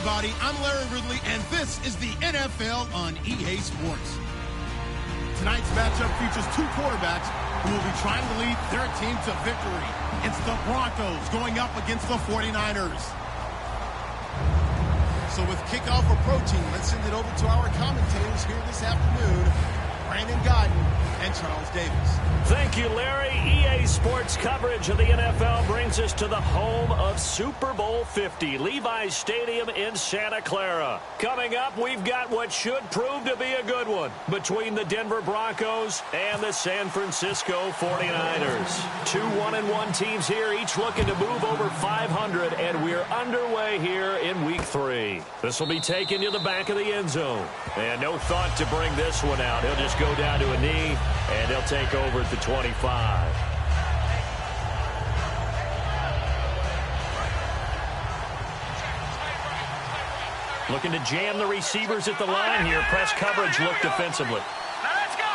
everybody. I'm Larry Ridley, and this is the NFL on EA Sports. Tonight's matchup features two quarterbacks who will be trying to lead their team to victory. It's the Broncos going up against the 49ers. So with kickoff approaching, let's send it over to our commentators here this afternoon, Brandon Godden and Charles Davis. Thank you, Larry. EA Sports coverage of the NFL brings us to the home of Super Bowl 50, Levi's Stadium in Santa Clara. Coming up, we've got what should prove to be a good one between the Denver Broncos and the San Francisco 49ers. Two 1-1 teams here, each looking to move over 500, and we're underway here in Week 3. This will be taken to the back of the end zone. And no thought to bring this one out. He'll just go down to a knee, and they'll take over at the 25. Looking to jam the receivers at the line here. Press coverage look defensively. Let's go.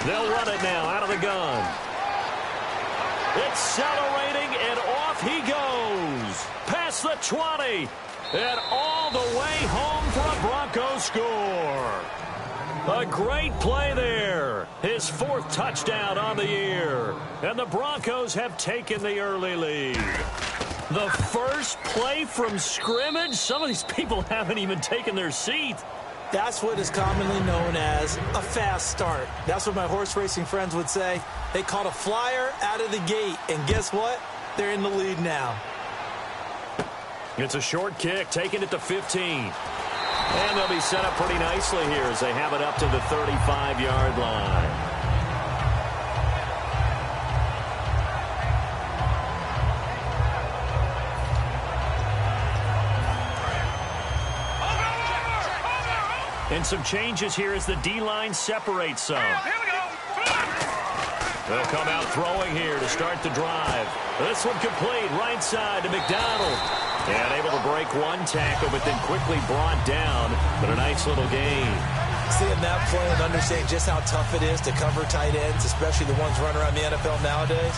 They'll run it now out of the gun. Accelerating, and off he goes. Past the 20. And all the way home for a Broncos score. A great play there. His fourth touchdown on the year. And the Broncos have taken the early lead. The first play from scrimmage? Some of these people haven't even taken their seat. That's what is commonly known as a fast start. That's what my horse racing friends would say. They caught a flyer out of the gate. And guess what? They're in the lead now. It's a short kick, taking it to 15. And they'll be set up pretty nicely here as they have it up to the 35-yard line. And some changes here as the D-line separates some. They'll come out throwing here to start the drive. This one complete right side to McDonald. And able to break one tackle, but then quickly brought down. But a nice little gain. Seeing that play and understanding just how tough it is to cover tight ends, especially the ones running around the NFL nowadays,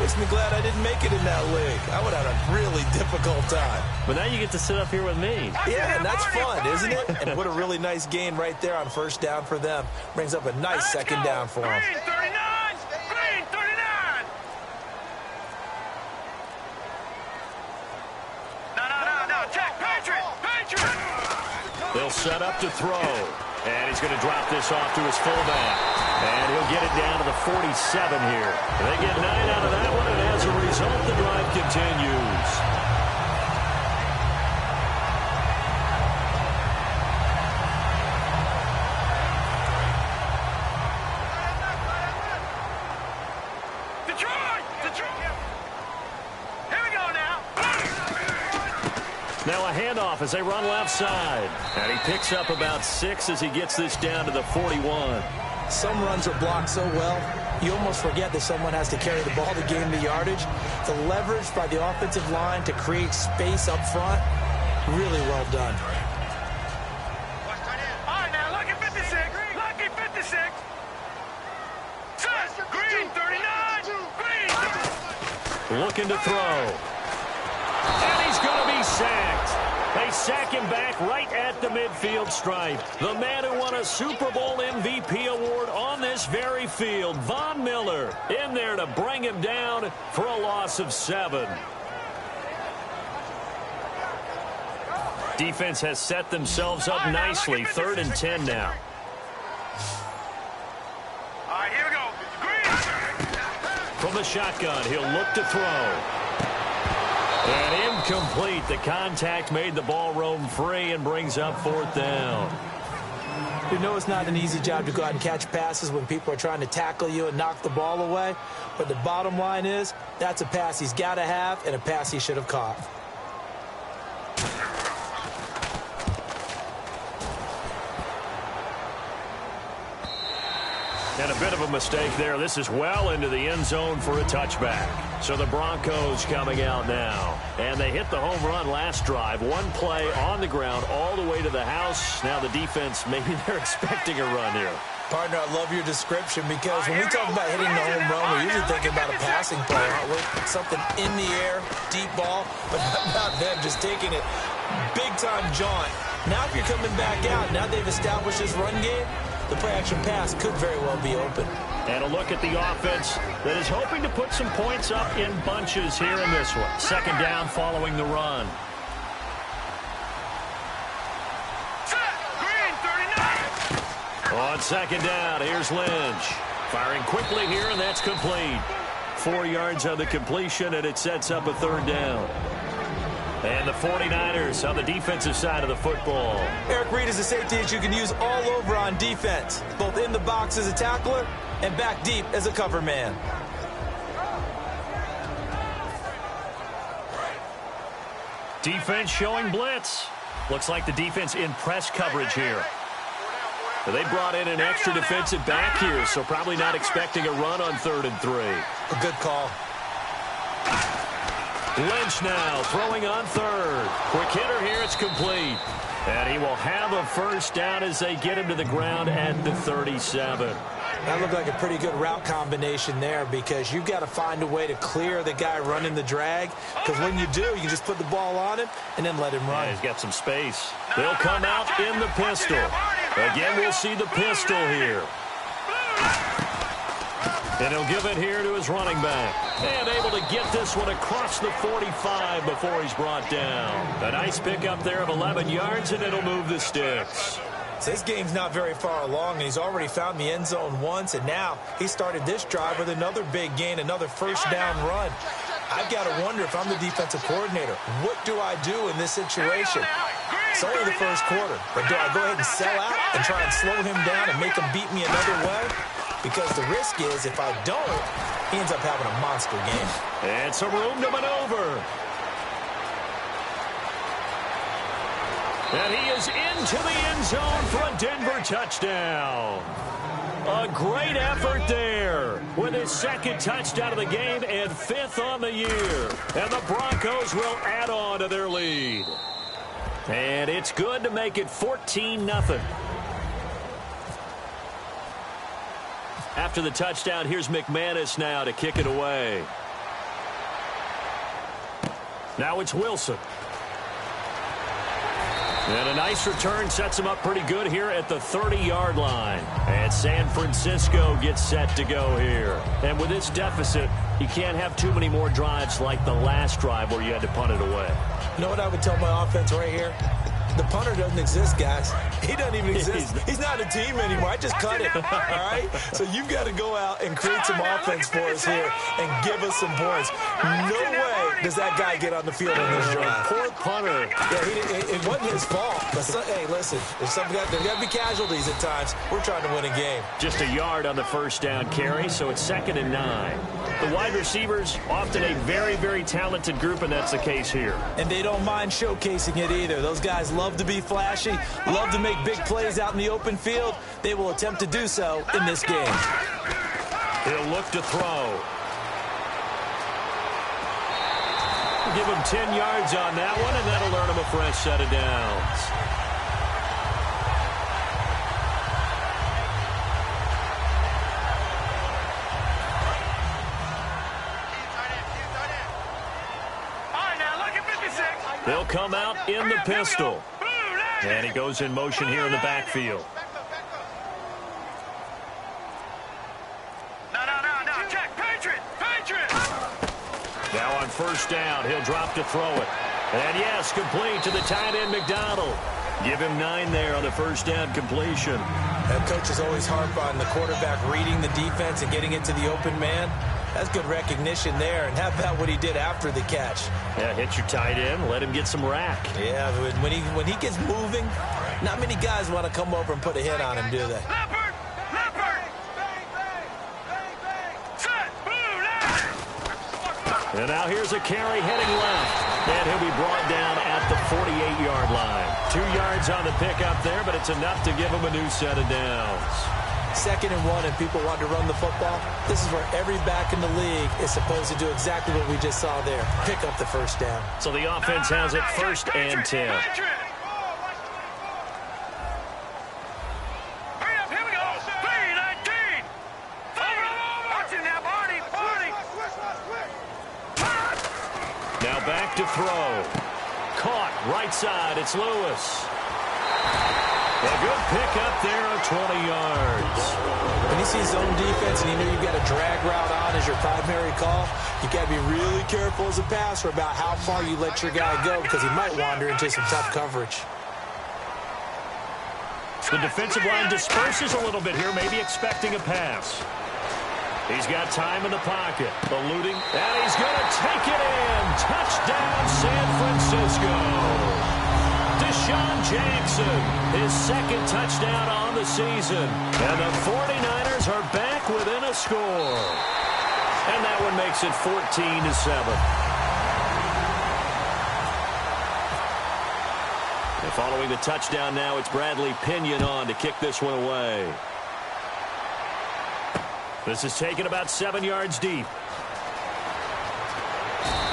makes me glad I didn't make it in that league. I would have had a really difficult time. But now you get to sit up here with me. Yeah, and that's fun, isn't it? And what a really nice gain right there on first down for them. Brings up a nice second down for them. Green 39. Green 39. No. Check. Patriot. They'll set up to throw. And he's going to drop this off to his fullback. And he'll get it down to the 47 here. They get 9 out of that one, and as a result, the drive continues. Now a handoff as they run left side. And he picks up about 6 as he gets this down to the 41. Some runs are blocked so well, you almost forget that someone has to carry the ball to gain the yardage. The leverage by the offensive line to create space up front, really well done. All right, now, lucky 56. Lucky 56. Green 39. Green. Looking to throw. And he's going to be sacked. They sack him back right at the midfield stripe. The man who won a Super Bowl MVP award on this very field, Von Miller, in there to bring him down for a loss of 7. Defense has set themselves up nicely. 3rd and 10 now. All right, here we go. Green. From the shotgun, he'll look to throw. And incomplete. The contact made the ball roam free and brings up 4th down. You know it's not an easy job to go out and catch passes when people are trying to tackle you and knock the ball away. But the bottom line is, that's a pass he's got to have and a pass he should have caught. And a bit of a mistake there. This is well into the end zone for a touchback. So the Broncos coming out now. And they hit the home run last drive. One play on the ground all the way to the house. Now the defense, maybe they're expecting a run here. Partner, I love your description because when we talk about hitting the home run, we're usually thinking about a passing play, aren't we? Something in the air, deep ball, but not them just taking it Big-time jaunt. Now if you're coming back out, now they've established this run game, the play-action pass could very well be open. And a look at the offense that is hoping to put some points up in bunches here in this one. Second down following the run. On second down, here's Lynch. Firing quickly here, and that's complete. 4 yards on the completion, and it sets up a third down. And the 49ers on the defensive side of the football. Eric Reid is a safety that you can use all over on defense, both in the box as a tackler and back deep as a cover man. Defense showing blitz. Looks like the defense in press coverage here. They brought in an extra defensive back here, so probably not expecting a run on 3rd and 3. A good call. Lynch now throwing on 3rd. Quick hitter here, it's complete. And he will have a first down as they get him to the ground at the 37. That looked like a pretty good route combination there because you've got to find a way to clear the guy running the drag, because when you do, you can just put the ball on him and then let him run. Yeah, he's got some space. They'll come out in the pistol. Again, we'll see the pistol here. And he'll give it here to his running back. And able to get this one across the 45 before he's brought down. A nice pickup there of 11 yards, and it'll move the sticks. So this game's not very far along, and he's already found the end zone once, and now he started this drive with another big gain, another first down run. I've got to wonder if I'm the defensive coordinator, what do I do in this situation? It's only the first quarter, but do I go ahead and sell out and try and slow him down and make him beat me another way? Because the risk is, if I don't, he ends up having a monster game. And some room to maneuver. And he is into the end zone for a Denver touchdown. A great effort there with his second touchdown of the game and 5th on the year. And the Broncos will add on to their lead. And it's good to make it 14-0. After the touchdown, here's McManus now to kick it away. Now it's Wilson. And a nice return sets him up pretty good here at the 30-yard line. And San Francisco gets set to go here. And with this deficit, you can't have too many more drives like the last drive where you had to punt it away. You know what I would tell my offense right here? The punter doesn't exist, guys. He doesn't even exist. He's not a team anymore. I just cut it, all right? So you've got to go out and create some offense for us here and give us some points. No way does that guy get on the field on this drive. Poor punter. Yeah, it wasn't his fault. But hey, listen, there's got to be casualties at times. We're trying to win a game. Just a yard on the first down carry, so it's 2nd and 9. The wide receivers, often a very, very talented group, and that's the case here. And they don't mind showcasing it either. Those guys love to be flashy, love to make big plays out in the open field. They will attempt to do so in this game. He'll look to throw. Give him 10 yards on that one, and that'll earn him a fresh set of downs. They'll come out in the pistol. And he goes in motion here in the backfield. No, check, Patriot! Now on first down, he'll drop to throw it. And yes, complete to the tight end, McDonald. Give him 9 there on the first down completion. That coach is always harp on the quarterback reading the defense and getting it to the open man. That's good recognition there. And how about what he did after the catch? Yeah, hit your tight end, let him get some rack. Yeah, when he gets moving, not many guys want to come over and put a hit on him, do they? Leopard! Set! And now here's a carry heading left. And he'll be brought down at the 48-yard line. 2 yards on the pickup there, but it's enough to give him a new set of downs. 2nd and 1, and people want to run the football. This is where every back in the league is supposed to do exactly what we just saw there. Pick up the first down. So the offense has it 1st and 10. Hurry up, here we go. 3-19. Watch it now, Barney. Now back to throw. caught. Right side, it's Lewis. A good pickup there of 20 yards. When you see zone defense and you know you've got a drag route on as your primary call, you got to be really careful as a passer about how far you let your guy go because he might wander into some tough coverage. The defensive line disperses a little bit here, maybe expecting a pass. He's got time in the pocket, eluding, and he's going to take it in. Touchdown, San Francisco. Deshaun Jackson, his second touchdown on the season. And the 49ers are back within a score. And that one makes it 14-7. And following the touchdown now, it's Bradley Pinion on to kick this one away. This is taken about 7 yards deep.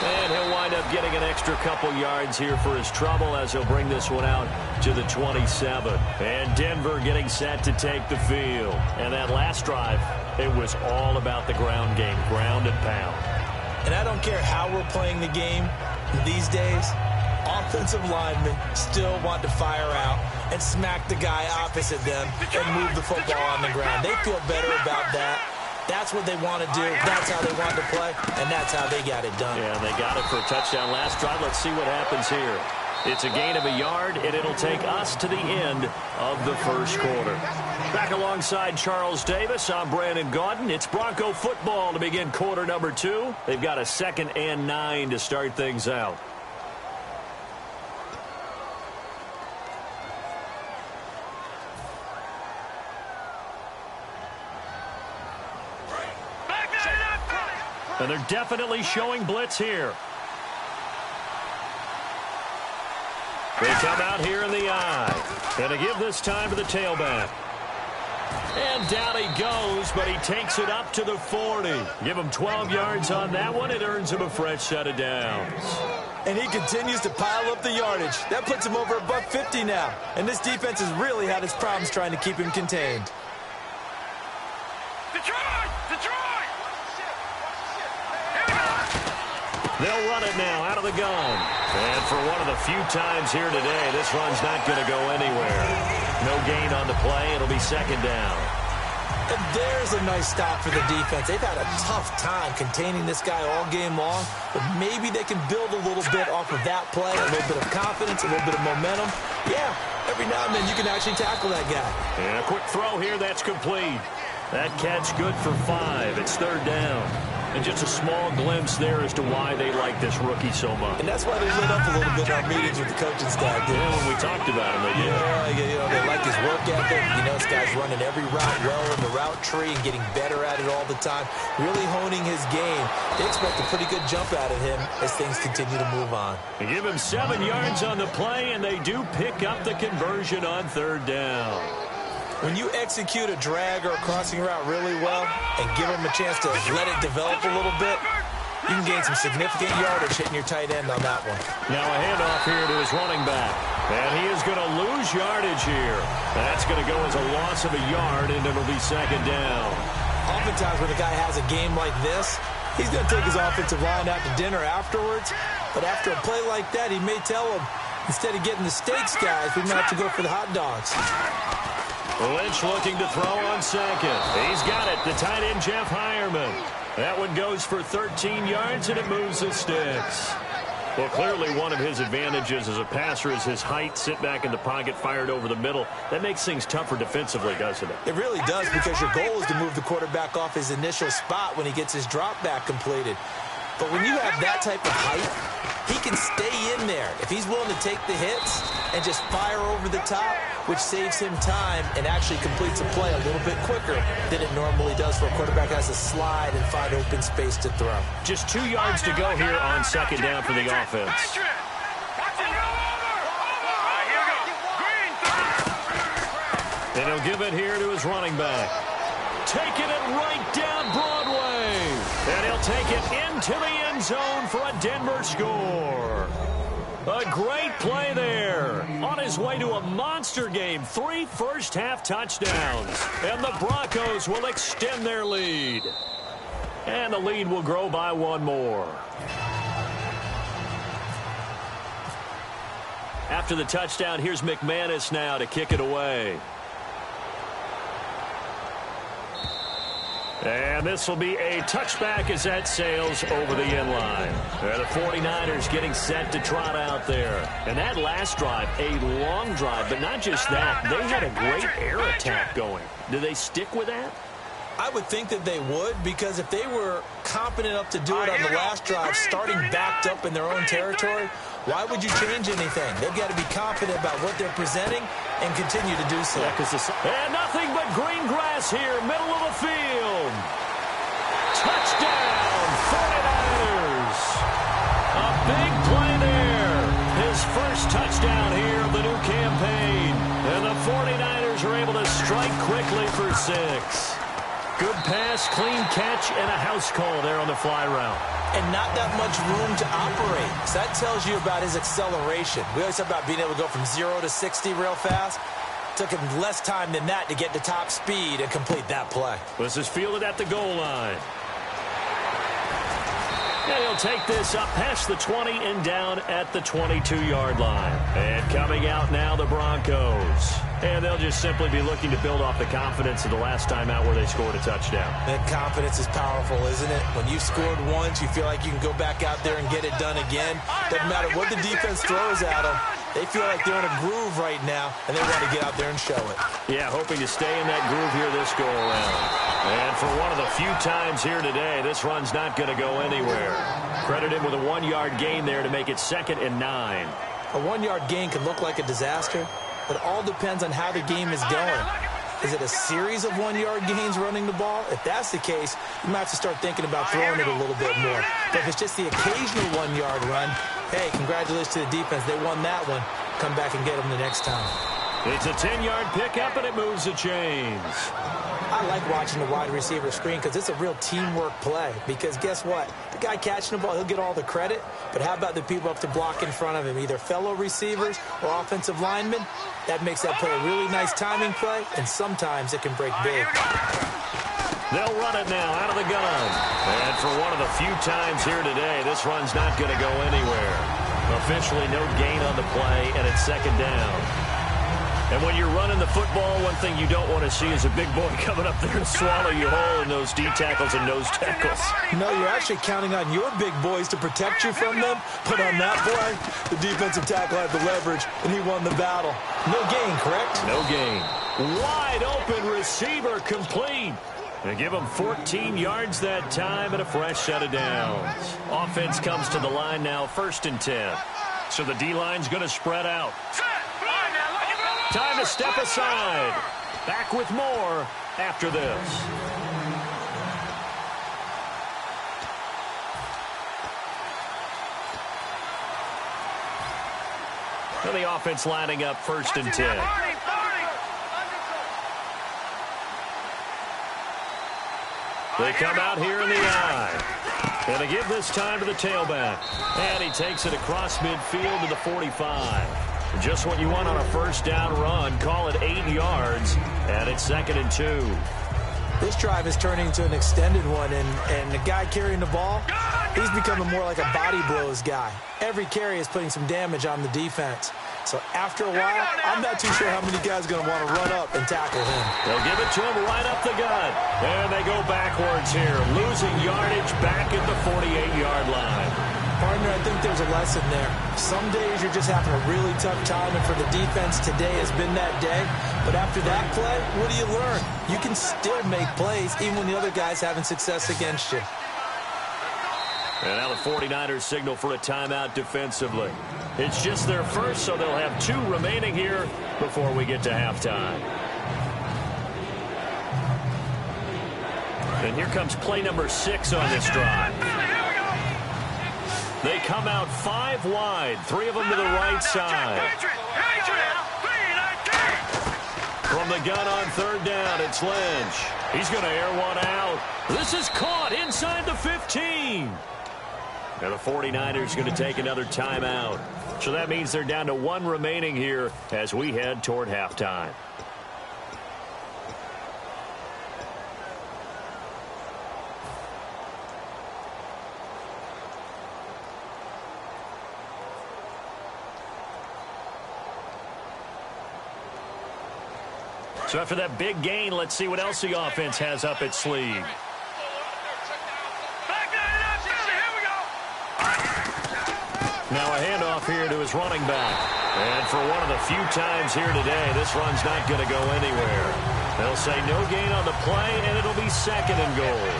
And he'll wind up getting an extra couple yards here for his trouble as he'll bring this one out to the 27. And Denver getting set to take the field. And that last drive, it was all about the ground game, ground and pound. And I don't care how we're playing the game these days, offensive linemen still want to fire out and smack the guy opposite them and move the football on the ground. They feel better about that. That's what they want to do. That's how they want to play, and that's how they got it done. Yeah, they got it for a touchdown last drive. Let's see what happens here. It's a gain of a yard, and it'll take us to the end of the first quarter. Back alongside Charles Davis, I'm Brandon Gaudin. It's Bronco football to begin quarter number 2. They've got a 2nd and 9 to start things out. And they're definitely showing blitz here. They come out here in the eye. And to give this time to the tailback. And down he goes, but he takes it up to the 40. Give him 12 yards on that one. It earns him a fresh set of downs. And he continues to pile up the yardage. That puts him over $150 now. And this defense has really had its problems trying to keep him contained. They'll run it now out of the gun. And for one of the few times here today, this run's not going to go anywhere. No gain on the play. It'll be 2nd down. And there's a nice stop for the defense. They've had a tough time containing this guy all game long, but maybe they can build a little bit off of that play, a little bit of confidence, a little bit of momentum. Yeah, every now and then you can actually tackle that guy. And a quick throw here, that's complete. That catch good for 5. It's 3rd down. And just a small glimpse there as to why they like this rookie so much. And that's why they lit up a little bit in our meetings with the coaching staff. Yeah, when we talked about him, they did. Yeah, they like his work ethic. You know, this guy's running every route well in the route tree and getting better at it all the time. Really honing his game. They expect a pretty good jump out of him as things continue to move on. They give him 7 yards on the play, and they do pick up the conversion on 3rd down. When you execute a drag or a crossing route really well and give them a chance to let it develop a little bit, you can gain some significant yardage hitting your tight end on that one. Now a handoff here to his running back. And he is going to lose yardage here. That's going to go as a loss of a yard, and it'll be 2nd down. Oftentimes when a guy has a game like this, he's going to take his offensive line out to dinner afterwards. But after a play like that, he may tell him, instead of getting the steaks, guys, we might have to go for the hot dogs. Lynch looking to throw on 2nd. He's got it. The tight end, Jeff Hireman. That one goes for 13 yards, and it moves the sticks. Well, clearly one of his advantages as a passer is his height, sit back in the pocket, fired over the middle. That makes things tougher defensively, doesn't it? It really does, because your goal is to move the quarterback off his initial spot when he gets his drop back completed. But when you have that type of height, he can stay in there if he's willing to take the hits and just fire over the top, which saves him time and actually completes a play a little bit quicker than it normally does for a quarterback who has to slide and find open space to throw. Just 2 yards to go here on 2nd down for the offense. And he'll give it here to his running back. Taking it right down Broadway. And he'll take it into the end zone for a Denver score. A great play there. On his way to a monster game. 3 first-half touchdowns. And the Broncos will extend their lead. And the lead will grow by 1 more. After the touchdown, here's McManus now to kick it away. And this will be a touchback as that sails over the end line. The 49ers getting set to trot out there. And that last drive, a long drive, but not just that. They had a great air attack going. Do they stick with that? I would think that they would, because if they were competent enough to do it on the last drive, starting backed up in their own territory, why would you change anything? They've got to be confident about what they're presenting and continue to do so. And nothing but green grass here, middle of the field. Touchdown, 49ers. A big play there. His first touchdown here of the new campaign. And the 49ers are able to strike quickly for 6. Good pass, clean catch, and a house call there on the fly route. And not that much room to operate. So that tells you about his acceleration. We always talk about being able to go from 0 to 60 real fast. Took him less time than that to get to top speed and complete that play. This is fielded at the goal line. And he'll take this up past the 20 and down at the 22-yard line. And coming out now, the Broncos. And they'll just simply be looking to build off the confidence of the last time out where they scored a touchdown. That confidence is powerful, isn't it? When you've scored once, you feel like you can go back out there and get it done again. Doesn't matter what the defense throws at them. They feel like they're in a groove right now, and they want to get out there and show it. Yeah, hoping to stay in that groove here this go-around. And for one of the few times here today, this run's not going to go anywhere. Credit him with a 1-yard gain there to make it 2nd and 9. A 1-yard gain can look like a disaster, but it all depends on how the game is going. Is it a series of 1-yard gains running the ball? If that's the case, you might have to start thinking about throwing it a little bit more. But if it's just the occasional 1-yard run, hey, congratulations to the defense. They won that one. Come back and get them the next time. It's a 10-yard pickup, and it moves the chains. I like watching the wide receiver screen because it's a real teamwork play. Because guess what? The guy catching the ball, he'll get all the credit. But how about the people up to block in front of him, either fellow receivers or offensive linemen? That makes that play a really nice timing play, and sometimes it can break big. They'll run it now out of the gun. And for one of the few times here today, this run's not going to go anywhere. Officially no gain on the play, and it's 2nd down. And when you're running the football, one thing you don't want to see is a big boy coming up there and swallow you whole in those D tackles and nose tackles. No, you're actually counting on your big boys to protect you from them. But on that play, the defensive tackle had the leverage, and he won the battle. No gain, correct? No gain. Wide open receiver complete. And give him 14 yards that time and a fresh set of downs. Offense comes to the line now, 1st and 10. So the D-line's going to spread out. Time to step aside. Back with more after this. And the offense lining up 1st and 10. They come out here in the eye. And they give this time to the tailback. And he takes it across midfield to the 45. Just what you want on a 1st down run. Call it 8 yards. And it's 2nd and 2. This drive is turning into an extended one, and the guy carrying the ball, he's becoming more like a body blows guy. Every carry is putting some damage on the defense. So after a while, I'm not too sure how many guys are going to want to run up and tackle him. They'll give it to him right up the gut. And they go backwards here, losing yardage back at the 48-yard line. Partner, I think there's a lesson there. Some days you're just having a really tough time, and for the defense, today has been that day. But after that play, what do you learn? You can still make plays even when the other guy's having success against you. And now the 49ers signal for a timeout defensively. It's just their first, so they'll have 2 remaining here before we get to halftime. And here comes play number 6 on this drive. They come out 5 wide, 3 of them to the right side. From the gun on 3rd down, it's Lynch. He's going to air one out. This is caught inside the 15. And the 49ers going to take another timeout. So that means they're down to 1 remaining here as we head toward halftime. So after that big gain, let's see what else the offense has up its sleeve. Now a handoff here to his running back. And for one of the few times here today, this run's not going to go anywhere. They'll say no gain on the play, and it'll be 2nd and goal.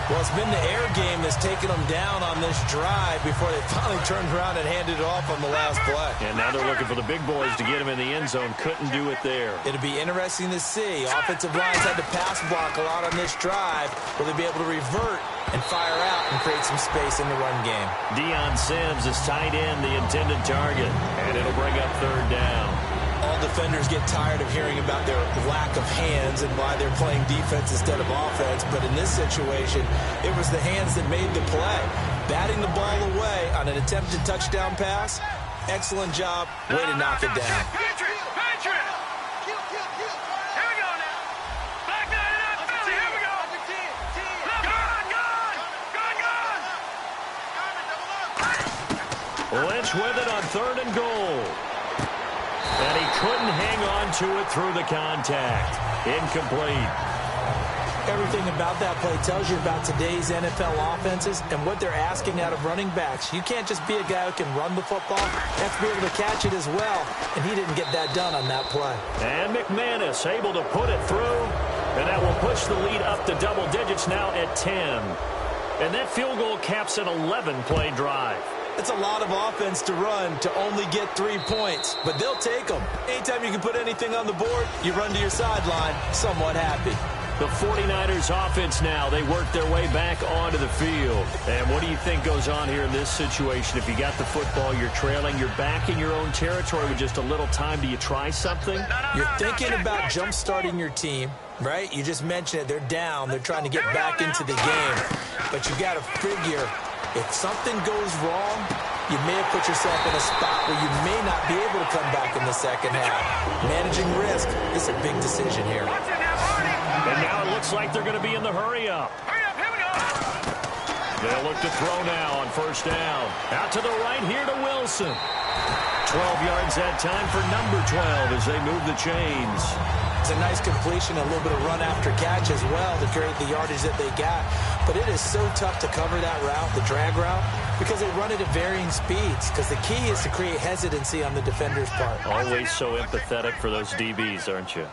Well, it's been the air game that's taken them down on this drive before they finally turned around and handed it off on the last play. And now they're looking for the big boys to get him in the end zone. Couldn't do it there. It'll be interesting to see. Offensive lines had to pass block a lot on this drive. Will they be able to revert and fire out and create some space in the run game? Deion Sims is tight end, the intended target. And it'll bring up 3rd down. All defenders get tired of hearing about their lack of hands and why they're playing defense instead of offense. But in this situation, it was the hands that made the play. Batting the ball away on an attempted touchdown pass. Excellent job. Way to knock it down. Lynch with it on 3rd and goal. And he couldn't hang on to it through the contact. Incomplete. Everything about that play tells you about today's NFL offenses and what they're asking out of running backs. You can't just be a guy who can run the football. You have to be able to catch it as well, and he didn't get that done on that play. And McManus able to put it through, and that will push the lead up to double digits now at 10. And that field goal caps an 11-play drive. It's a lot of offense to run to only get 3 points, but they'll take them. Anytime you can put anything on the board, you run to your sideline somewhat happy. The 49ers offense now, they work their way back onto the field. And what do you think goes on here in this situation? If you got the football, you're trailing, you're back in your own territory with just a little time. Do you try something? You're thinking about jump-starting your team, right? You just mentioned it. They're down. They're trying to get back into the game. But you got to figure, if something goes wrong, you may have put yourself in a spot where you may not be able to come back in the second half. Managing risk is a big decision here. And now it looks like they're going to be in the hurry-up. They'll look to throw now on 1st down. Out to the right here to Wilson. 12 yards that time for number 12 as they move the chains. It's a nice completion, a little bit of run after catch as well to create the yardage that they got. But it is so tough to cover that route, the drag route, because they run it at varying speeds. Because the key is to create hesitancy on the defender's part. Always so empathetic for those DBs, aren't you?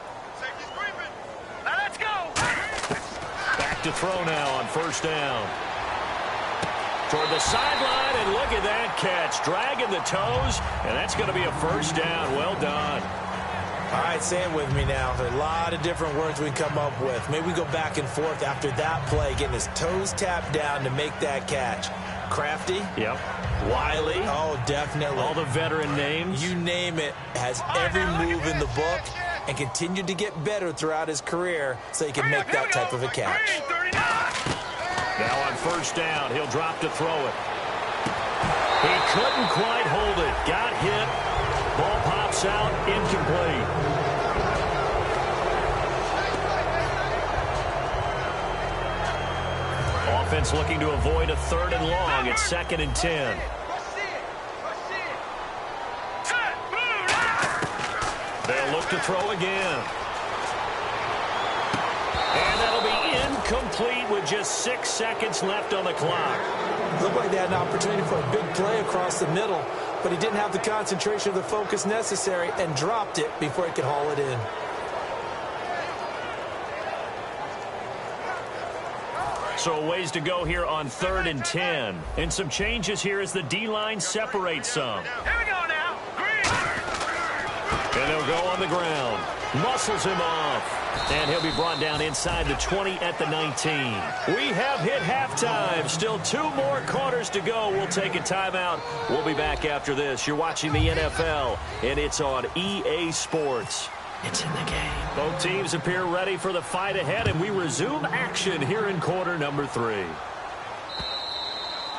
Now let's go. Back to throw now on 1st down. Toward the sideline, and look at that catch. Dragging the toes, and that's going to be a 1st down. Well done. All right, say it with me now. There are a lot of different words we come up with. Maybe we go back and forth after that play, getting his toes tapped down to make that catch. Crafty? Yep. Wiley? Oh, definitely. All the veteran names? You name it. Has every move in the book and continued to get better throughout his career so he can make that type of a catch. Now on 1st down, he'll drop to throw it. He couldn't quite hold it. Got hit. Ball pops out, incomplete. Offense looking to avoid a 3rd and long. It's 2nd and 10. They'll look to throw again. And that'll be incomplete with just 6 seconds left on the clock. Looked like they had an opportunity for a big play across the middle, but he didn't have the concentration or the focus necessary and dropped it before he could haul it in. So a ways to go here on 3rd and 10. And some changes here as the D-line separates some. Here we go now. And they'll go on the ground. Muscles him off. And he'll be brought down inside the 20 at the 19. We have hit halftime. Still 2 more quarters to go. We'll take a timeout. We'll be back after this. You're watching the NFL, and it's on EA Sports. It's in the game. Both teams appear ready for the fight ahead, and we resume action here in quarter number 3.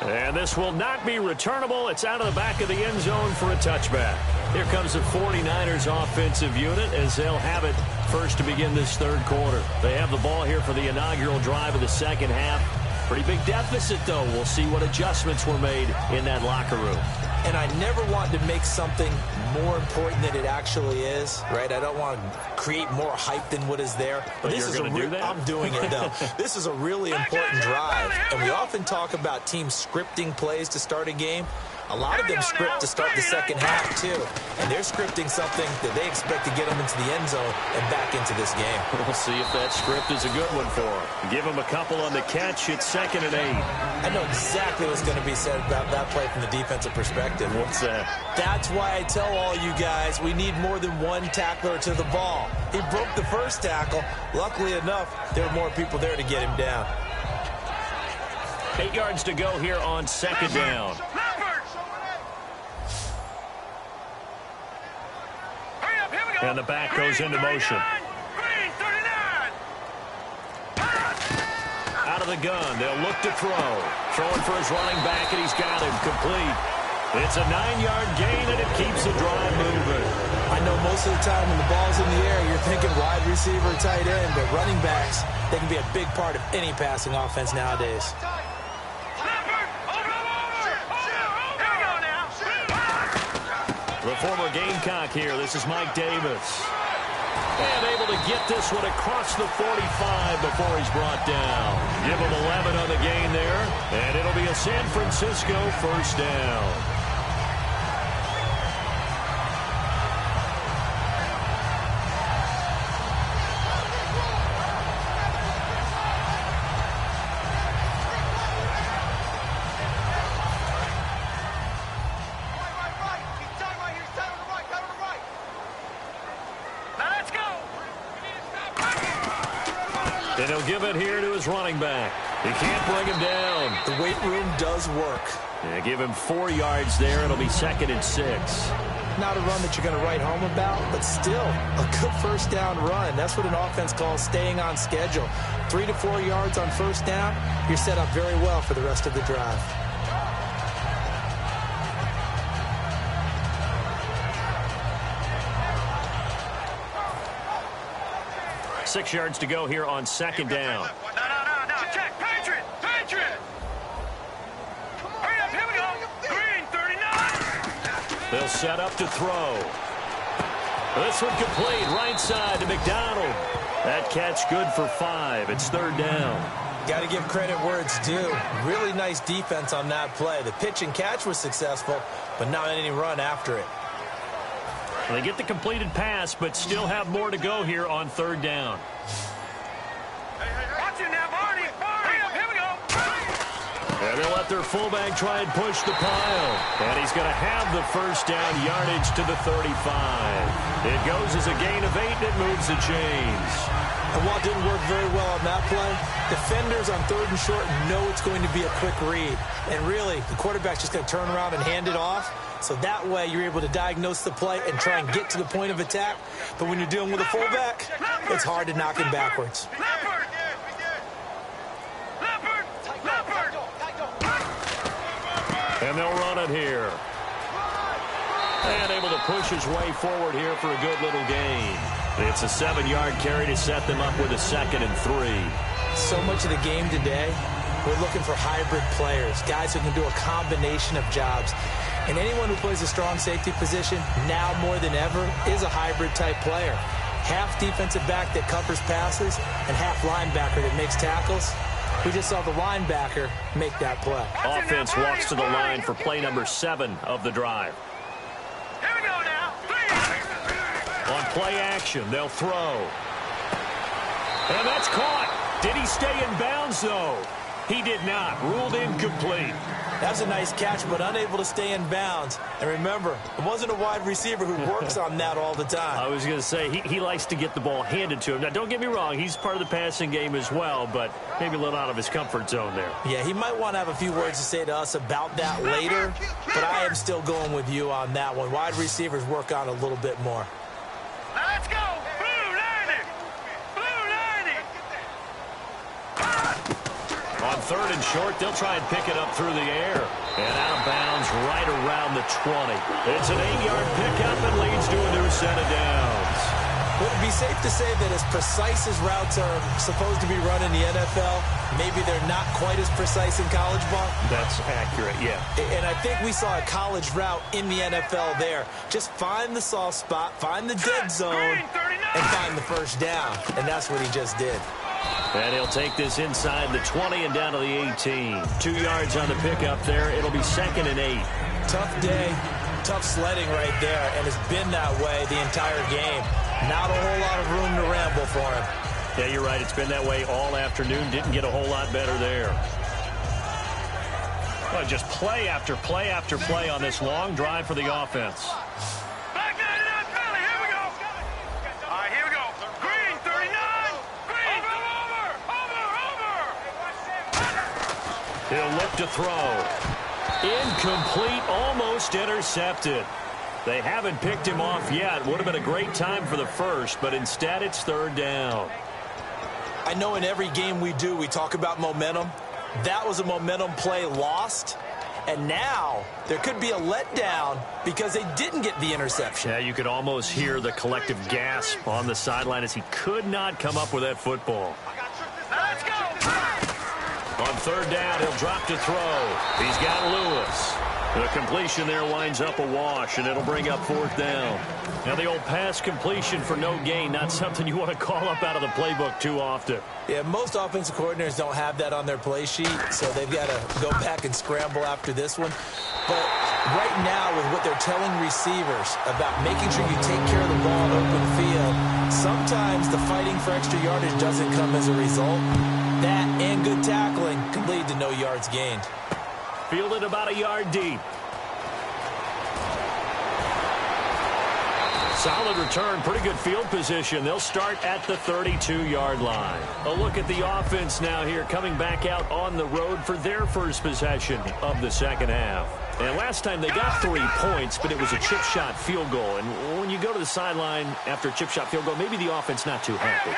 And this will not be returnable. It's out of the back of the end zone for a touchback. Here comes the 49ers offensive unit as they'll have it first to begin this 3rd quarter. They have the ball here for the inaugural drive of the 2nd half. Pretty big deficit, though. We'll see what adjustments were made in that locker room. And I never want to make something more important than it actually is, right? I don't want to create more hype than what is there. But this is I'm doing it, though. This is a really important drive. And we often talk about teams scripting plays to start a game. A lot of them script to start the second half, too. And they're scripting something that they expect to get them into the end zone and back into this game. We'll see if that script is a good one for them. Give them a couple on the catch. It's 2nd and 8. I know exactly what's going to be said about that play from the defensive perspective. What's that? That's why I tell all you guys we need more than one tackler to the ball. He broke the first tackle. Luckily enough, there were more people there to get him down. 8 yards to go here on 2nd down. And the back goes into motion. Out of the gun, they'll look to throw. Throwing for his running back, and he's got him complete. It's a 9-yard gain, and it keeps the drive moving. I know most of the time when the ball's in the air, you're thinking wide receiver, tight end, but running backs, they can be a big part of any passing offense nowadays. The former Gamecock here. This is Mike Davis. And able to get this one across the 45 before he's brought down. Give him 11 on the gain there. And it'll be a San Francisco first down. And he'll give it here to his running back. He can't bring him down. The weight room does work. Yeah, give him 4 yards there. It'll be 2nd and 6. Not a run that you're going to write home about, but still a good first down run. That's what an offense calls staying on schedule. 3 to 4 yards on first down, you're set up very well for the rest of the drive. Six yards to go here on 2nd down. No. Check. Patriot. Hurry up. Here we go. Green, 39. They'll set up to throw. This one complete. Right side to McDonald. That catch good for 5. It's 3rd down. Got to give credit where it's due. Really nice defense on that play. The pitch and catch was successful, but not any run after it. They get the completed pass, but still have more to go here on 3rd down. Watch it now, Barney. Here we go. And they'll let their fullback try and push the pile. And he's going to have the first down yardage to the 35. It goes as a gain of 8, and it moves the chains. And while it didn't work very well on that play, defenders on 3rd and short know it's going to be a quick read. And really, the quarterback's just going to turn around and hand it off. So that way you're able to diagnose the play and try and get to the point of attack. But when you're dealing with a fullback, it's hard to knock him backwards. And they'll run it here. And able to push his way forward here for a good little gain. It's a 7-yard carry to set them up with a 2nd and 3. So much of the game today, we're looking for hybrid players, guys who can do a combination of jobs. And anyone who plays a strong safety position, now more than ever, is a hybrid-type player. Half defensive back that covers passes and half linebacker that makes tackles. We just saw the linebacker make that play. Offense walks to the line for play number 7 of the drive. Here we go now. On play action, they'll throw. And that's caught. Did he stay in bounds, though? He did not. Ruled incomplete. That's a nice catch, but unable to stay in bounds. And remember, it wasn't a wide receiver who works on that all the time. I was going to say, he likes to get the ball handed to him. Now, don't get me wrong. He's part of the passing game as well, but maybe a little out of his comfort zone there. Yeah, he might want to have a few words to say to us about that later, but I am still going with you on that one. Wide receivers work on a little bit more. Now let's go. Blue 90. On 3rd and short, they'll try and pick it up through the air. And out of bounds right around the 20. It's an 8-yard pickup and leads to a new set of downs. Would it be safe to say that as precise as routes are supposed to be run in the NFL, maybe they're not quite as precise in college ball? That's accurate, yeah. And I think we saw a college route in the NFL there. Just find the soft spot, find the dead zone, and find the first down. And that's what he just did. And he'll take this inside the 20 and down to the 18. 2 yards on the pickup there. It'll be 2nd and 8. Tough day, tough sledding right there, and it's been that way the entire game. Not a whole lot of room to ramble for him. Yeah, you're right. It's been that way all afternoon. Didn't get a whole lot better there. Well, just play after play after play on this long drive for the offense. Back in that belly. Here we go. All right, here we go. Green, 39. Green. Over. He'll look to throw. Incomplete, almost intercepted. They haven't picked him off yet. Would have been a great time for the first, but instead it's 3rd down. I know in every game we do, we talk about momentum. That was a momentum play lost. And now there could be a letdown because they didn't get the interception. Yeah, you could almost hear the collective gasp on the sideline as he could not come up with that football. Let's go. On 3rd down, he'll drop to throw. He's got Lewis. The completion there winds up a wash, and it'll bring up 4th down. Now, the old pass completion for no gain, not something you want to call up out of the playbook too often. Yeah, most offensive coordinators don't have that on their play sheet, so they've got to go back and scramble after this one. But right now, with what they're telling receivers about making sure you take care of the ball in open field, sometimes the fighting for extra yardage doesn't come as a result. That and good tackling can lead to no yards gained. Fielded about a yard deep. Solid return, pretty good field position. They'll start at the 32-yard line. A look at the offense now here, coming back out on the road for their first possession of the second half. And last time they got 3 points, but it was a chip shot field goal. And when you go to the sideline after a chip shot field goal, maybe the offense not too happy.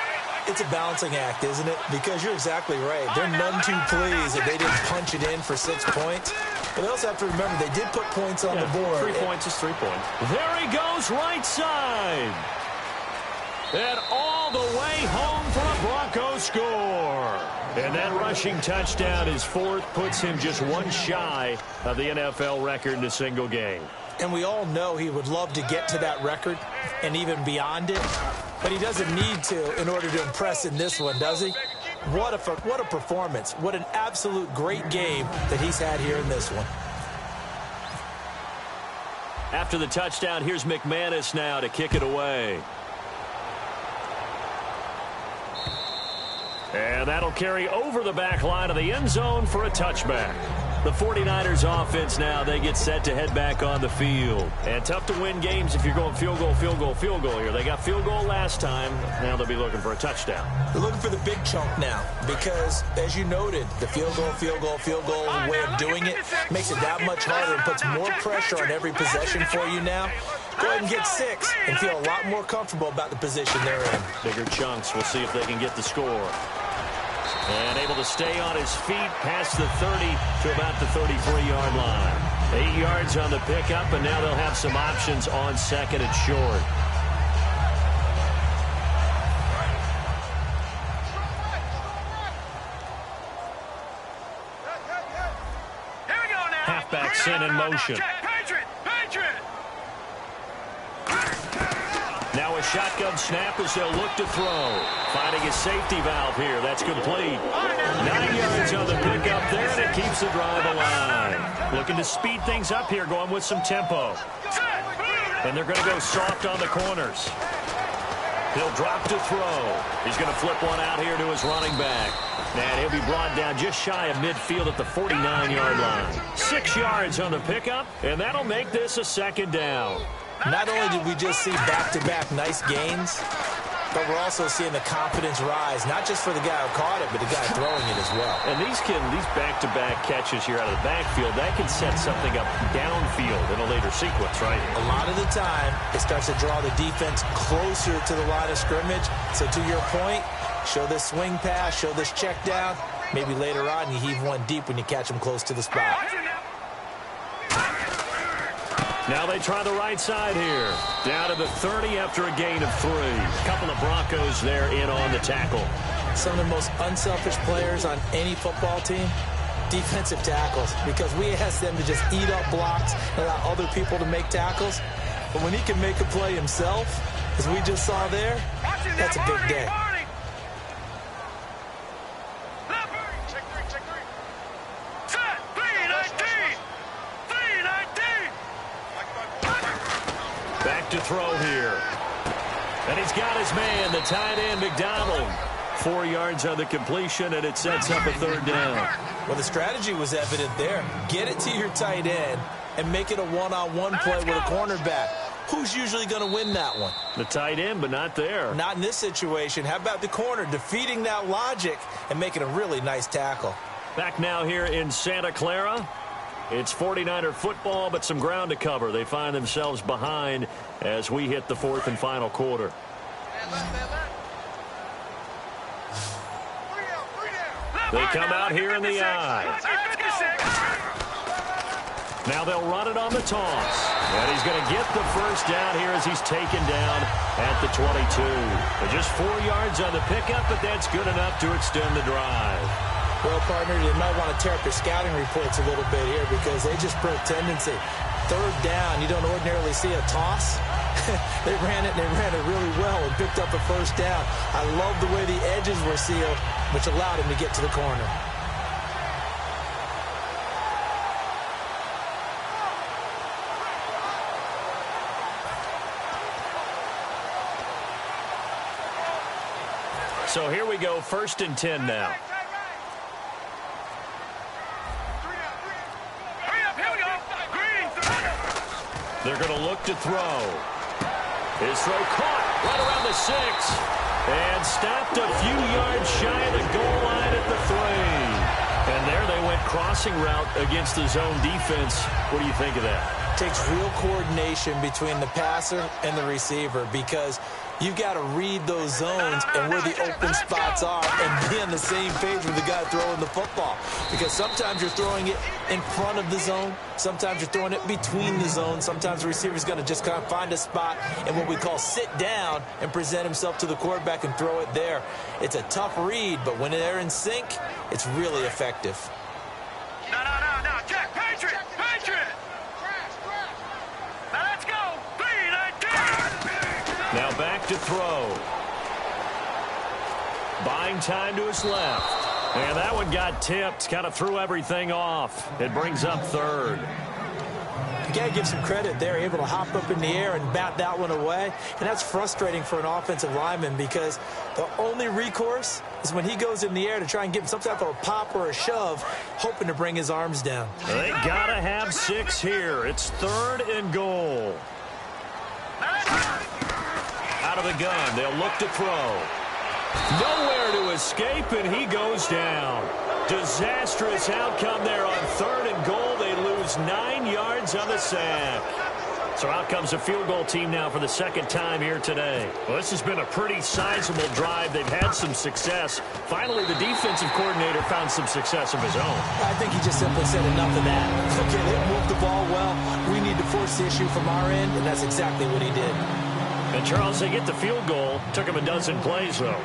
It's a balancing act, isn't it? Because you're exactly right. They're none too pleased that they didn't punch it in for 6 points. But they also have to remember they did put points on the board. 3 points is 3 points. There he goes, right side. And all the way home for a Bronco score. And that rushing touchdown is 4th, puts him just 1 shy of the NFL record in a single game. And we all know he would love to get to that record and even beyond it. But he doesn't need to in order to impress in this one, does he? What a performance. What an absolute great game that he's had here in this one. After the touchdown, here's McManus now to kick it away. And that'll carry over the back line of the end zone for a touchback. The 49ers offense now, they get set to head back on the field. And tough to win games if you're going field goal, field goal, field goal here. They got field goal last time. Now they'll be looking for a touchdown. They're looking for the big chunk now because, as you noted, the field goal way of doing it makes it that much harder and puts more pressure on every possession for you now. Go ahead and get 6 and feel a lot more comfortable about the position they're in. Bigger chunks. We'll see if they can get the score. And able to stay on his feet past the 30 to about the 33-yard line. 8 yards on the pickup, and now they'll have some options on 2nd and short. Here we go now. Halfback sent in motion. Patriot. Now a shotgun snap as they'll look to throw. Finding a safety valve here. That's complete. 9 yards on the pickup there, and it keeps the drive alive. Looking to speed things up here, going with some tempo. And they're going to go soft on the corners. He'll drop to throw. He's going to flip one out here to his running back. And he'll be brought down just shy of midfield at the 49-yard line. 6 yards on the pickup, and that'll make this a 2nd down. Not only did we just see back-to-back nice gains, but we're also seeing the confidence rise, not just for the guy who caught it, but the guy throwing it as well. And these back-to-back catches here out of the backfield, that can set something up downfield in a later sequence, right? A lot of the time, it starts to draw the defense closer to the line of scrimmage. So to your point, show this swing pass, show this check down. Maybe later on, you heave one deep when you catch them close to the spot. Now they try the right side here. Down to the 30 after a gain of 3. A couple of Broncos there in on the tackle. Some of the most unselfish players on any football team, defensive tackles, because we ask them to just eat up blocks and allow other people to make tackles. But when he can make a play himself, as we just saw there, that's a big day. Back to throw here. And he's got his man, the tight end, McDonald. 4 yards on the completion, and it sets up a 3rd down. Well, the strategy was evident there. Get it to your tight end and make it a one-on-one play with a cornerback. Who's usually going to win that one? The tight end, but not there. Not in this situation. How about the corner defeating that logic and making a really nice tackle? Back now here in Santa Clara. It's 49er football, but some ground to cover. They find themselves behind as we hit the 4th and final quarter. They come out here in the eye. Now they'll run it on the toss. And he's going to get the 1st down here as he's taken down at the 22. But just 4 yards on the pickup, but that's good enough to extend the drive. Well, partner, you might want to tear up their scouting reports a little bit here because they just prove tendency. 3rd down, you don't ordinarily see a toss. They ran it, and they ran it really well and picked up a 1st down. I love the way the edges were sealed, which allowed him to get to the corner. So here we go, 1st and 10 now. They're going to look to throw. His throw caught right around the 6. And stopped a few yards shy of the goal line at the 3. And there they went crossing route against the zone defense. What do you think of that? Takes real coordination between the passer and the receiver because you've got to read those zones and where the open spots are and be on the same page with the guy throwing the football. Because sometimes you're throwing it in front of the zone. Sometimes you're throwing it between the zones. Sometimes the receiver's going to just kind of find a spot and what we call sit down and present himself to the quarterback and throw it there. It's a tough read, but when they're in sync, it's really effective. No, Jack, Patriot! Now let's go! 3-19! Now back to throw. Buying time to his left. And that one got tipped. Kind of threw everything off. It brings up 3rd. You got to give some credit there, able to hop up in the air and bat that one away. And that's frustrating for an offensive lineman because the only recourse is when he goes in the air to try and give him some type of a pop or a shove, hoping to bring his arms down. They got to have 6 here. It's 3rd and goal. Out of the gun, they'll look to throw. Nowhere to escape, and he goes down. Disastrous outcome there on 3rd and goal. They lose 9 yards on the sack. So out comes a field goal team now for the 2nd time here today. Well, this has been a pretty sizable drive. They've had some success. Finally, the defensive coordinator found some success of his own. I think he just simply said enough of that. Okay, they moved the ball well. We need to force the issue from our end, and that's exactly what he did. And, Charles, they get the field goal. Took him a dozen plays, though.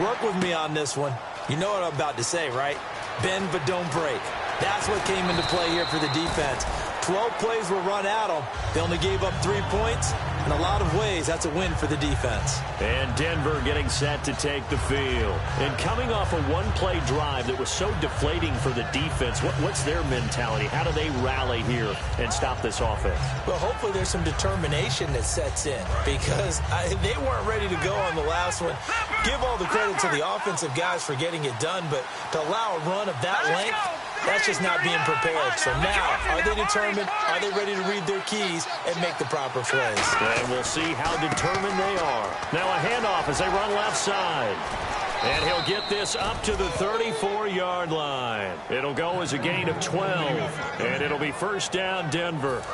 Work with me on this one. You know what I'm about to say, right? Bend but don't break. That's what came into play here for the defense. 12 plays were run at them. They only gave up 3 points. In a lot of ways, that's a win for the defense. And Denver getting set to take the field. And coming off a one-play drive that was so deflating for the defense, what's their mentality? How do they rally here and stop this offense? Well, hopefully there's some determination that sets in because they weren't ready to go on the last one. Give all the credit to the offensive guys for getting it done, but to allow a run of that length, that's just not being prepared. So now, are they determined? Are they ready to read their keys and make the proper plays? And we'll see how determined they are. Now a handoff as they run left side. And he'll get this up to the 34-yard line. It'll go as a gain of 12. And it'll be 1st down Denver.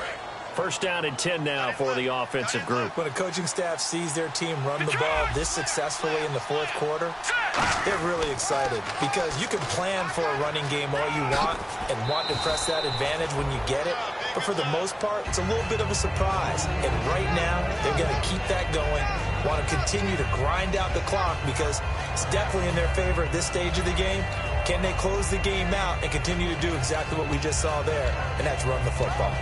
First down and 10 now for the offensive group. When a coaching staff sees their team run the ball this successfully in the fourth quarter, they're really excited because you can plan for a running game all you want and want to press that advantage when you get it. But for the most part, it's a little bit of a surprise. And right now, they're going to keep that going, want to continue to grind out the clock because it's definitely in their favor at this stage of the game. Can they close the game out and continue to do exactly what we just saw there, and that's run the football.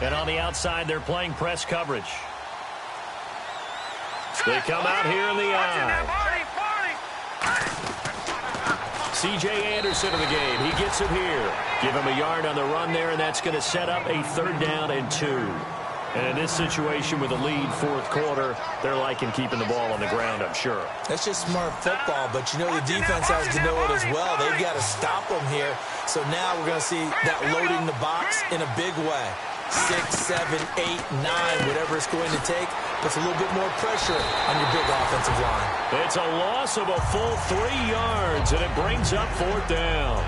And on the outside, they're playing press coverage. They come out here in the eye. C.J. Anderson of the game. He gets it here. Give him a yard on the run there, and that's going to set up a 3rd down and 2. And in this situation with a lead, fourth quarter, they're liking keeping the ball on the ground, I'm sure. That's just smart football, but you know the defense has to know it as well. They've got to stop them here. So now we're going to see that loading the box in a big way. 6, 7, 8, 9, whatever it's going to take, puts a little bit more pressure on your big offensive line. It's a loss of a full 3 yards, and it brings up 4th down.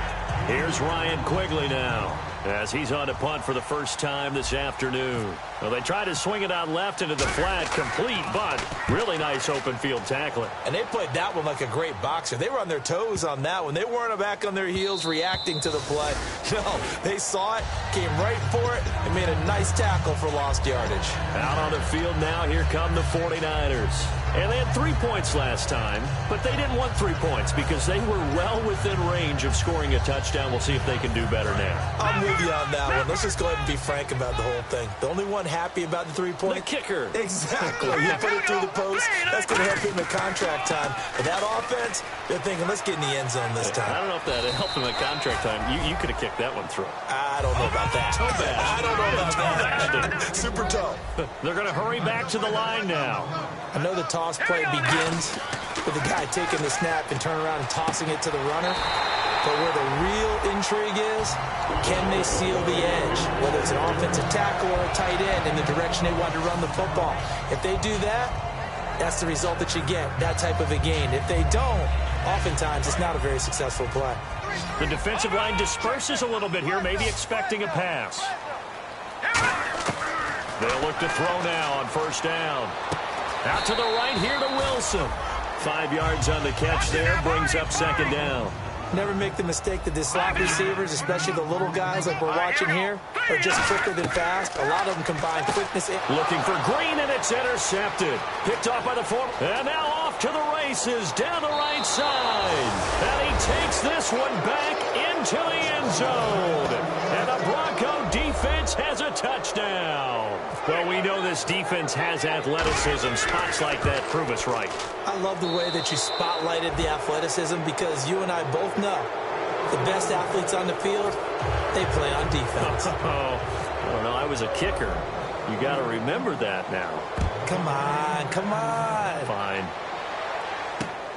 Here's Ryan Quigley now, as he's on to punt for the first time this afternoon. Well, they try to swing it out left into the flat, complete, but really nice open field tackling. And they played that one like a great boxer. They were on their toes on that one. They weren't back on their heels reacting to the play. No, they saw it, came right for it, and made a nice tackle for lost yardage. Out on the field now, here come the 49ers. And they had 3 points last time, but they didn't want 3 points because they were well within range of scoring a touchdown. We'll see if they can do better now. I'm with you on that one. Let's just go ahead and be frank about the whole thing. The only one happy about the 3-point? The kicker. Exactly. You put it through the post. That's going to help him in contract time. But that offense, they're thinking, let's get in the end zone this time. I don't know if that helped him in contract time. You could have kicked that one through. I don't know about that. Toe bad. I don't know about that. Super toe. They're going to hurry back to the line now. I know the toss play begins with the guy taking the snap and turning around and tossing it to the runner. But where the real intrigue is, can they seal the edge? Whether it's an offensive tackle or a tight end in the direction they want to run the football. If they do that, that's the result that you get, that type of a gain. If they don't, oftentimes it's not a very successful play. The defensive line disperses a little bit here, maybe expecting a pass. They'll look to throw now on first down. Out to the right here to Wilson. 5 yards on the catch there, brings up second down. Never make the mistake that the slot receivers, especially the little guys like we're watching here, are just quicker than fast. A lot of them combine quickness. Looking for Green, and it's intercepted. Picked off by the form. And now off to the races down the right side. And he takes this one back into the end zone. And the Bronco defense has a touchdown. Well, we know this defense has athleticism. Spots like that prove us right. I love the way that you spotlighted the athleticism because you and I both know the best athletes on the field, they play on defense. I don't know. I was a kicker. You got to remember that now. Come on, come on. Fine.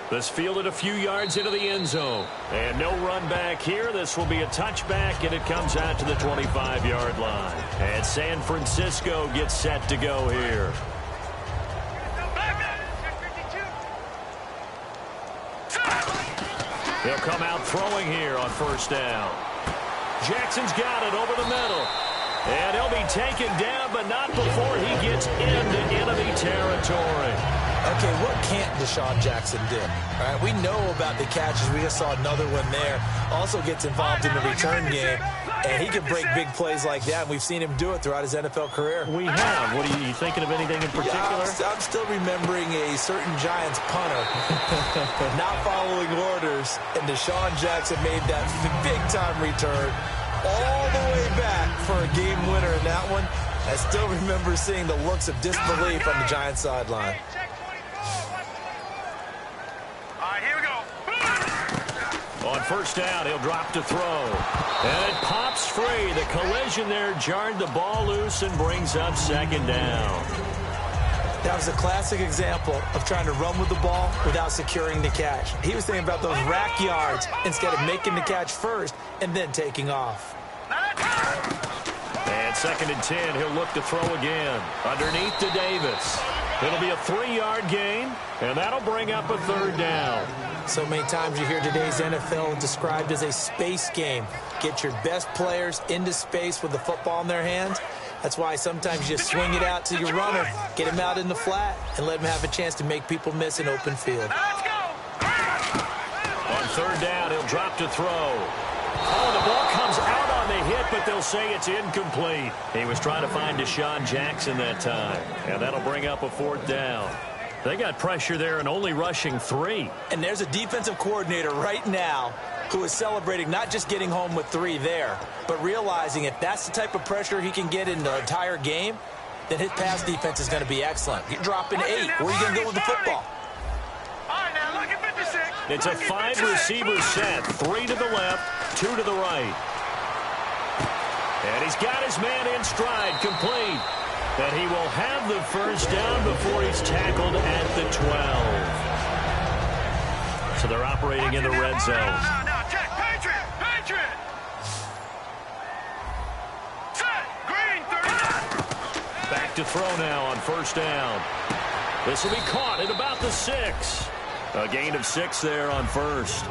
This fielded a few yards into the end zone. And no run back here. This will be a touchback, and it comes out to the 25-yard line. And San Francisco gets set to go here. They'll come out throwing here on first down. Jackson's got it over the middle. And he'll be taken down, but not before he gets into enemy territory. Okay, what can't Deshaun Jackson do? All right, we know about the catches. We just saw another one there. Also gets involved in the return game, and he can break big plays like that. And we've seen him do it throughout his NFL career. We have. What are you thinking of anything in particular? Yeah, I'm still remembering a certain Giants punter not following orders, and Deshaun Jackson made that big-time return all the way back for a game winner in that one. I still remember seeing the looks of disbelief on the Giants sideline. On first down, he'll drop to throw. And it pops free. The collision there jarred the ball loose and brings up second down. That was a classic example of trying to run with the ball without securing the catch. He was thinking about those rack yards instead of making the catch first and then taking off. And second and 10, he'll look to throw again. Underneath to Davis. It'll be a 3-yard gain, and that'll bring up a third down. So many times you hear today's NFL described as a space game. Get your best players into space with the football in their hands. That's why sometimes you just swing it out to your runner, get him out in the flat, and let him have a chance to make people miss an open field. On third down, he'll drop to throw. Oh, the ball comes out on the hit, but they'll say it's incomplete. He was trying to find Deshaun Jackson that time, and that'll bring up a fourth down. They got pressure there and only rushing 3. And there's a defensive coordinator right now who is celebrating not just getting home with 3 there, but realizing if that's the type of pressure he can get in the entire game, then his pass defense is going to be excellent. You're dropping 8. Where are you going to go with the football? It's a 5-receiver set. 3 to the left, 2 to the right. And he's got his man in stride, complete. And he will have the first down before he's tackled at the 12. So they're operating in the red zone. Now, check. Patriot. Set. Green, 39. Back to throw now on first down. This will be caught at about the 6. A gain of 6 there on first.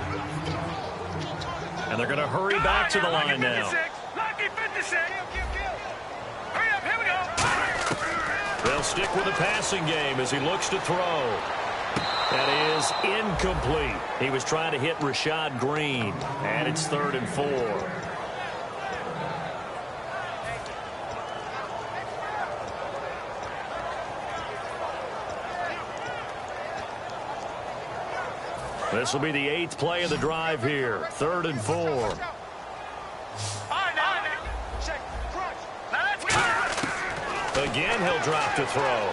And they're going to hurry back to the line now. Lucky 56. Hurry up, here we go. They'll stick with the passing game as he looks to throw. That is incomplete. He was trying to hit Rashad Green. And it's 3rd and 4. This will be the 8th play of the drive here. 3rd and 4. Again, he'll drop to throw.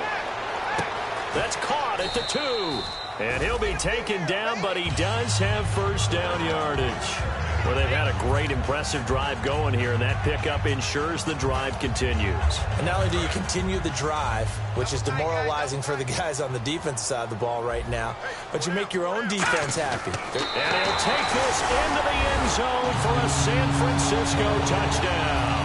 That's caught at the 2. And he'll be taken down, but he does have first down yardage. Well, they've had a great, impressive drive going here, and that pickup ensures the drive continues. And not only do you continue the drive, which is demoralizing for the guys on the defensive side of the ball right now, but you make your own defense happy. And he'll take this into the end zone for a San Francisco touchdown.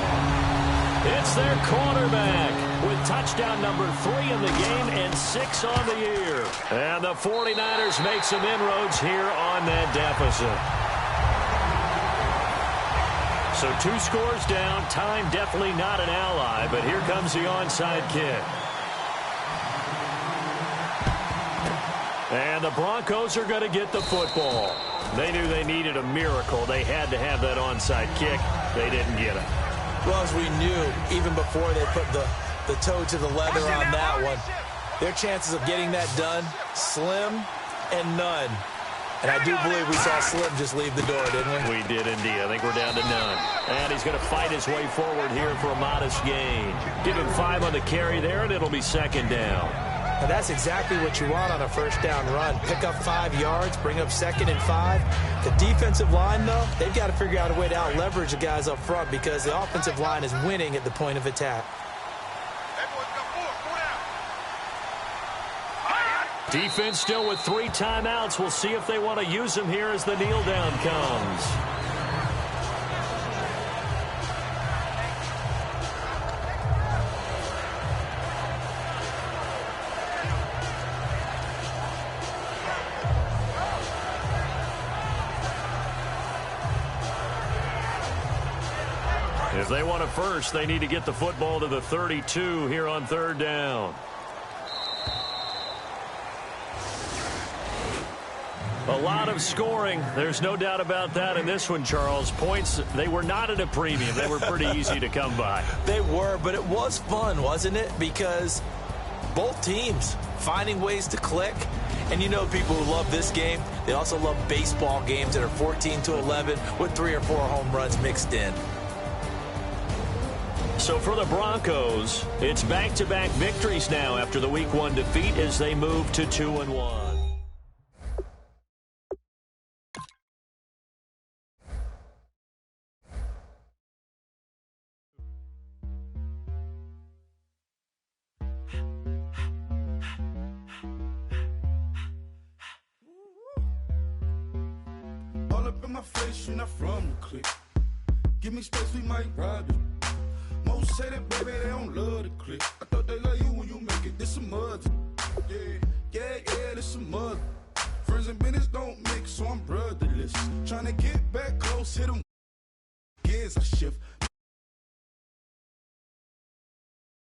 It's their quarterback with touchdown number 3 in the game and 6 on the year. And the 49ers make some inroads here on that deficit. So 2 scores down. Time definitely not an ally, but here comes the onside kick. And the Broncos are going to get the football. They knew they needed a miracle. They had to have that onside kick. They didn't get it. Well, as we knew, even before they put the toe to the leather on that one, their chances of getting that done, slim and none. And I do believe we saw Slim just leave the door, didn't we? We did indeed. I think we're down to none. And he's going to fight his way forward here for a modest gain. Give him 5 on the carry there, and it'll be 2nd down. And that's exactly what you want on a first down run. Pick up 5 yards, bring up 2nd and 5. The defensive line, though, they've got to figure out a way to out-leverage the guys up front because the offensive line is winning at the point of attack. Defense still with 3 timeouts. We'll see if they want to use them here as the kneel down comes. If they want a first, they need to get the football to the 32 here on 3rd down. A lot of scoring. There's no doubt about that in this one, Charles. Points, they were not at a premium. They were pretty easy to come by. They were, but it was fun, wasn't it? Because both teams finding ways to click. And you know people who love this game, they also love baseball games that are 14-11 with 3 or 4 home runs mixed in. So for the Broncos, it's back-to-back victories now after the Week 1 defeat as they move to 2-1. All up in my face, you're not from the clique. Give me space, we might ride it. Most say that, baby, they don't love the clique. I thought they love you when you make it. This some mud. and business don't mix, so I'm brotherless. Trying to get back close, hit them. Gears I shift.